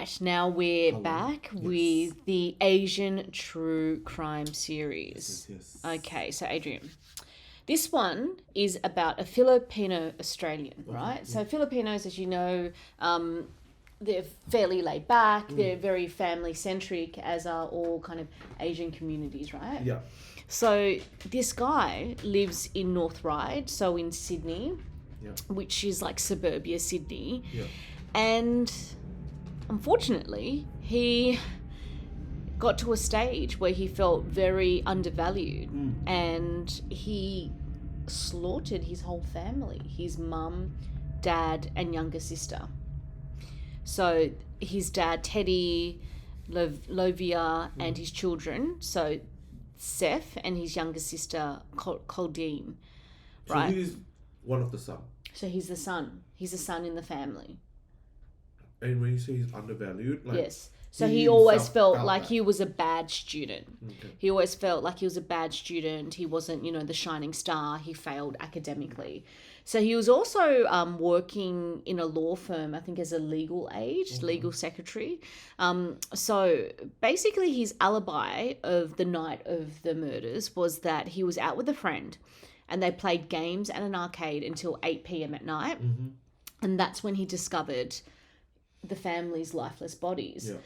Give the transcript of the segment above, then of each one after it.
Right, now we're Hello. back Yes. with the Asian True Crime series. Yes. Okay, so Adrian, this one is about a Filipino Australian, right? So Filipinos, as you know, they're fairly laid back, they're very family centric, as are all kind of Asian communities, right? Yeah. So this guy lives in North Ryde, so in Sydney, Yeah. which is like suburbia Sydney. Yeah. And unfortunately, he got to a stage where he felt very undervalued and he slaughtered his whole family, his mum, dad, and younger sister. So his dad, Teddy, Lovia, and his children, so Seth and his younger sister, Coldine, right? So he is one of the son. So he's the son. He's the son in the family. And when you say he's undervalued, like Yes. So he he always himself felt felt like that. he was a bad student. Okay. He always felt like he was a bad student. He wasn't, the shining star. He failed academically. So he was also working in a law firm, I think, as a legal aid, legal secretary. So basically his alibi of the night of the murders was that he was out with a friend and they played games at an arcade until 8 p.m. at night. And that's when he discovered the family's lifeless bodies. Yeah.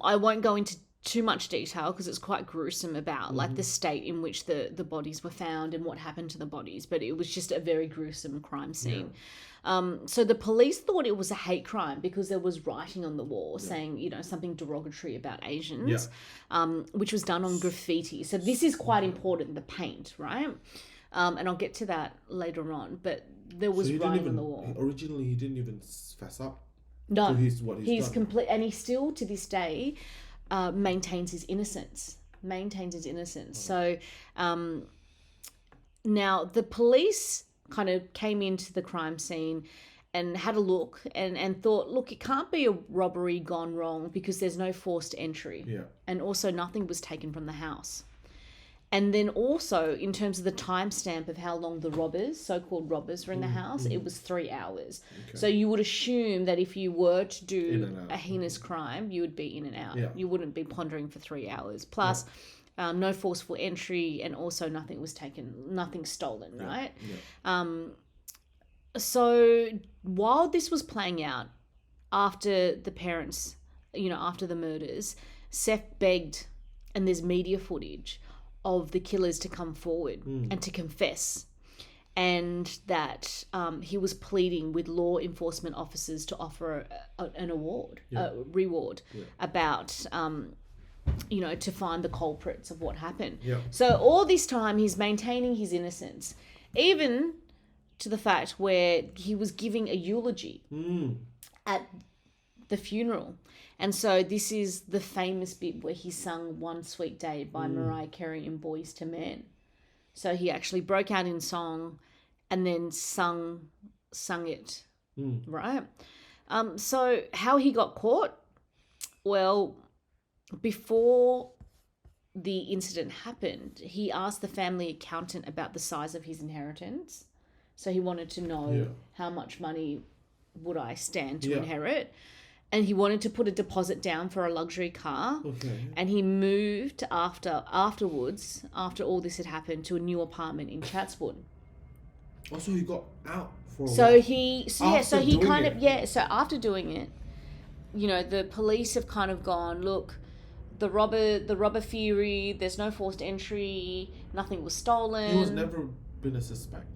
I won't go into too much detail because it's quite gruesome about like the state in which the bodies were found and what happened to the bodies, but it was just a very gruesome crime scene. So the police thought it was a hate crime because there was writing on the wall saying, something derogatory about Asians, which was done on graffiti. So this is quite important, the paint, right? And I'll get to that later on, but there was So he writing didn't on even, the wall. originally he didn't even fess up No, to what he's done. complete, and he still to this day maintains his innocence. So now the police kind of came into the crime scene and had a look and thought, look, it can't be a robbery gone wrong because there's no forced entry. Yeah. And also nothing was taken from the house. And then also, in terms of the timestamp of how long the so-called robbers, were in the house, it was 3 hours. Okay. So you would assume that if you were to In do and out. a heinous crime, you would be in and out. Yeah. You wouldn't be pondering for 3 hours. Plus, no forceful entry, and also nothing was taken, nothing stolen, right? Yeah. So while this was playing out, after the parents, after the murders, Seth begged, and there's media footage of the killers to come forward and to confess, and that he was pleading with law enforcement officers to offer an award, a reward, about to find the culprits of what happened. Yeah. So all this time he's maintaining his innocence, even to the fact where he was giving a eulogy at the funeral. And so this is the famous bit where he sung One Sweet Day by Mariah Carey and Boys to Men. So he actually broke out in song and then sung it, right? So how he got caught? Well, before the incident happened, he asked the family accountant about the size of his inheritance. So he wanted to know how much money would I stand to inherit. And he wanted to put a deposit down for a luxury car. Okay. And he moved afterwards, after all this had happened, to a new apartment in Chatswood. Also, he got out for a So while. he After doing it. So after doing it, the police have kind of gone, look, the robber theory, there's no forced entry, nothing was stolen. He was never been a suspect.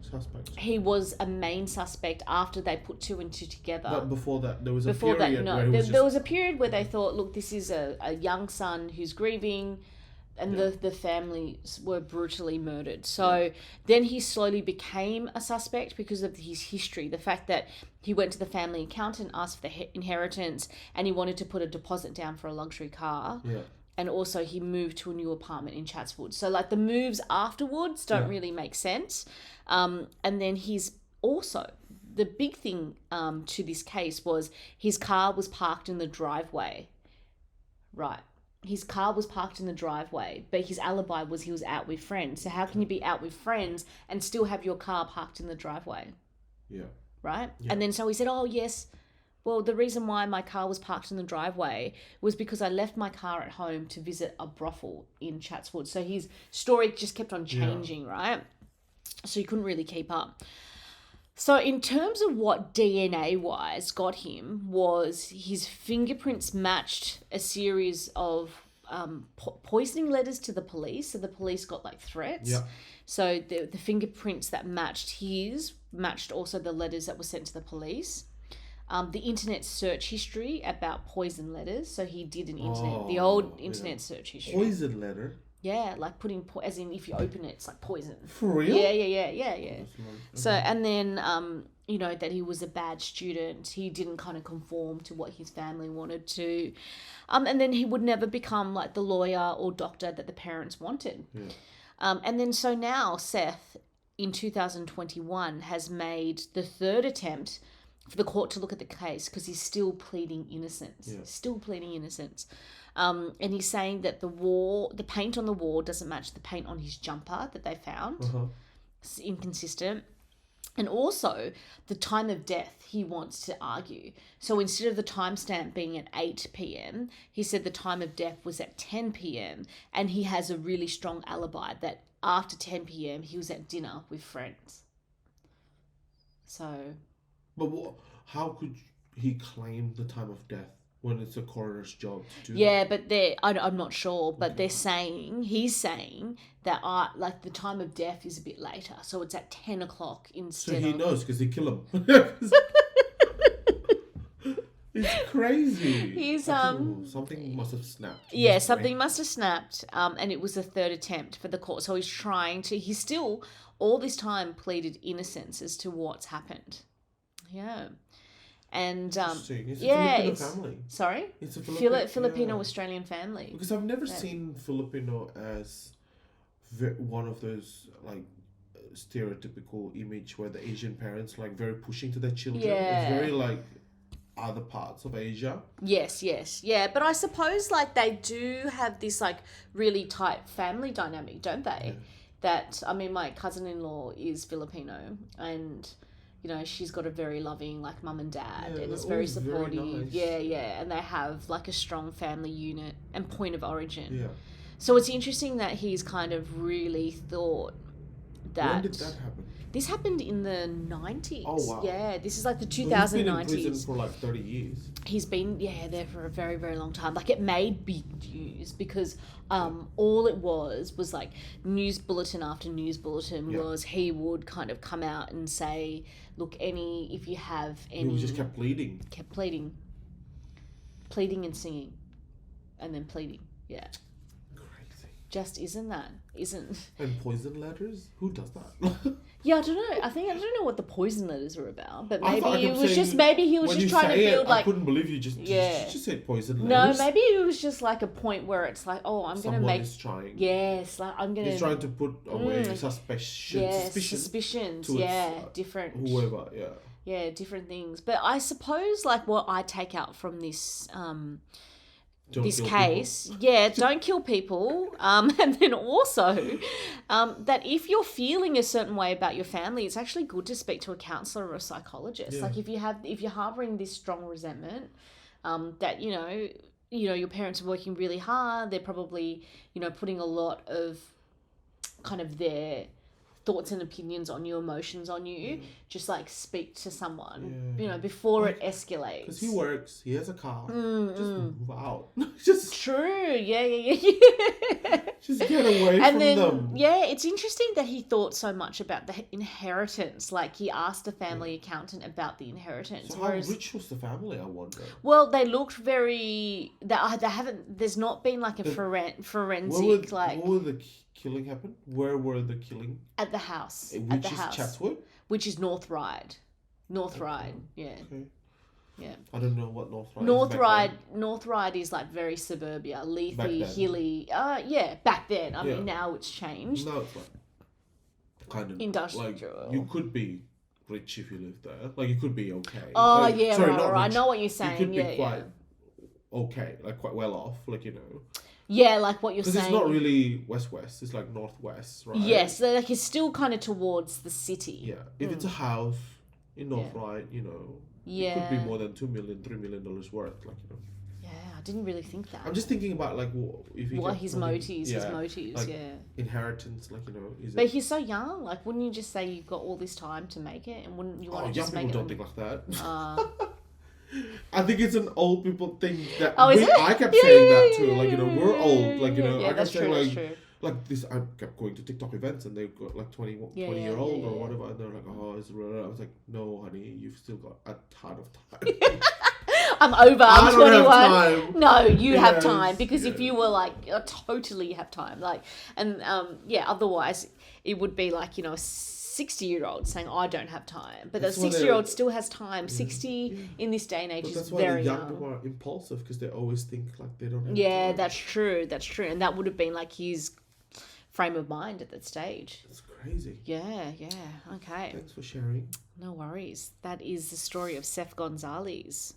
He was a main suspect after they put two and two together. But before that, there was a Before period that, no. where he was There was a period where they thought, look, this is a young son who's grieving, and the families were brutally murdered. So then he slowly became a suspect because of his history. The fact that he went to the family accountant, asked for the inheritance, and he wanted to put a deposit down for a luxury car. Yeah. And also he moved to a new apartment in Chatswood. So like the moves afterwards don't really make sense. And then he's also, the big thing to this case was his car was parked in the driveway. Right. His car was parked in the driveway, but his alibi was he was out with friends. So how can you be out with friends and still have your car parked in the driveway? Yeah. Right? Yeah. And then so he said, oh yes, well, the reason why my car was parked in the driveway was because I left my car at home to visit a brothel in Chatswood. So his story just kept on changing, right? So he couldn't really keep up. So in terms of what DNA-wise got him was his fingerprints matched a series of poisoning letters to the police. So the police got like threats. Yeah. So the fingerprints that matched also the letters that were sent to the police. The internet search history about poison letters. So he did the old internet search history. Poison letter? Yeah, like putting, as in if you open it, it's like poison. For real? Yeah. So, and then, that he was a bad student. He didn't kind of conform to what his family wanted to. And then he would never become like the lawyer or doctor that the parents wanted. Yeah. And then so now Seth, in 2021, has made the third attempt for the court to look at the case because he's still pleading innocence. And he's saying that the paint on the wall doesn't match the paint on his jumper that they found. Uh-huh. It's inconsistent. And also, the time of death he wants to argue. So instead of the timestamp being at 8 p.m., he said the time of death was at 10 p.m. And he has a really strong alibi that after 10 p.m. he was at dinner with friends. So... But how could he claim the time of death when it's a coroner's job to do Yeah, but I'm not sure, but he's saying that the time of death is a bit later, so it's at 10 o'clock instead of... So he knows because he killed him. It's crazy. He's something must have snapped. Yeah, something must have snapped, and it was the third attempt for the court. So he's still all this time pleaded innocence as to what's happened. Yeah. And it's a Filipino family. Sorry? It's a Filipino Australian family. Because I've never seen Filipino as one of those like stereotypical image where the Asian parents like very pushing to their children. Yeah. It's very like other parts of Asia. Yes. Yeah, but I suppose like they do have this like really tight family dynamic, don't they? Yeah. My cousin-in-law is Filipino and she's got a very loving like mum and dad and it's very supportive. Very nice. Yeah. And they have like a strong family unit and point of origin. Yeah. So it's interesting that he's kind of really thought that... When did that happen? This happened in the 90s. Oh, wow. Yeah, this is like the 2090s. So he's been in prison for like 30 years. He's been, there for a very, very long time. Like, it made big news because all it was like news bulletin after news bulletin was he would kind of come out and say, look, if you have any... He just kept pleading. Pleading and singing. And then pleading, yeah. Just isn't. And poison letters? Who does that? Yeah, I don't know. I don't know what the poison letters are about, but maybe he was just trying to build like... I couldn't believe you just said poison letters. No, maybe it was just like a point where it's like, I'm going to make... Someone is trying. Yes, like I'm going to... He's trying to put away suspicions. Different... Whoever, Yeah, different things. But I suppose like what I take out from this... this case, don't kill people, and then also that if you're feeling a certain way about your family, it's actually good to speak to a counselor or a psychologist. Yeah. Like if you're harboring this strong resentment, that your parents are working really hard, they're probably putting a lot of kind of their thoughts and opinions on you, emotions on you, just like speak to someone, before it escalates. Because he works, he has a car, just move out. True, yeah. Just get away from them. Yeah, it's interesting that he thought so much about the inheritance. Like he asked a family accountant about the inheritance. So how rich was the family, I wonder? Well, they looked very... There's not been like a forensic... What were the killing happen? Where were the killing? At the house. Which is Chatswood? Which is North Ryde. Yeah. Okay. Yeah. I don't know what North Ryde is. North Ryde is like very suburbia, leafy, hilly. Back then. I mean, now it's changed. Now it's like kind of industrial. Like you could be rich if you live there. Like you could be okay. Oh, like, yeah, sorry, right. I know what you're saying. You could be quite okay, like quite well off, like Yeah, like what you're saying. Because it's not really west-west. It's like northwest, right? Yes, like it's still kind of towards the city. Yeah. If it's a house in North Ryde, Yeah. It could be more than $2 million, $3 million worth. Like, you know. Yeah, I didn't really think that. I'm just thinking about like if he What kept his wanting- motives, like, yeah. inheritance, like, you know, is But it? he's so young. Like, wouldn't you just say you've got all this time to make it, and wouldn't you want Oh, to young just people make it? don't think like that. Uh, I think it's an old people thing that Oh, is it? I kept Yeah, saying yeah, that yeah, too. Like, you know, we're old. Like, you know, yeah, I kept that's saying true. like, That's true. like this. I kept going to TikTok events and they've got like 20 Yeah, 20 year yeah, old yeah, or yeah. whatever, and they're like, oh, it's real. I was like, no, honey, you've still got a ton of time. I'm over. I I'm don't 21. have time. No, you have Yes, time because if yes. you were like totally have time, like, and yeah, otherwise it would be like, you know, a 60-year-old saying I don't have time, but the That's why 60-year-old they're- still has time. 60 in this day and age But is that's why very the young young. people are impulsive because they always think like they don't have Yeah, time. that's true. That's true, and that would have been like his frame of mind at that stage. That's crazy. Yeah, yeah. Okay. Thanks for sharing. No worries. That is the story of Seth Gonzales.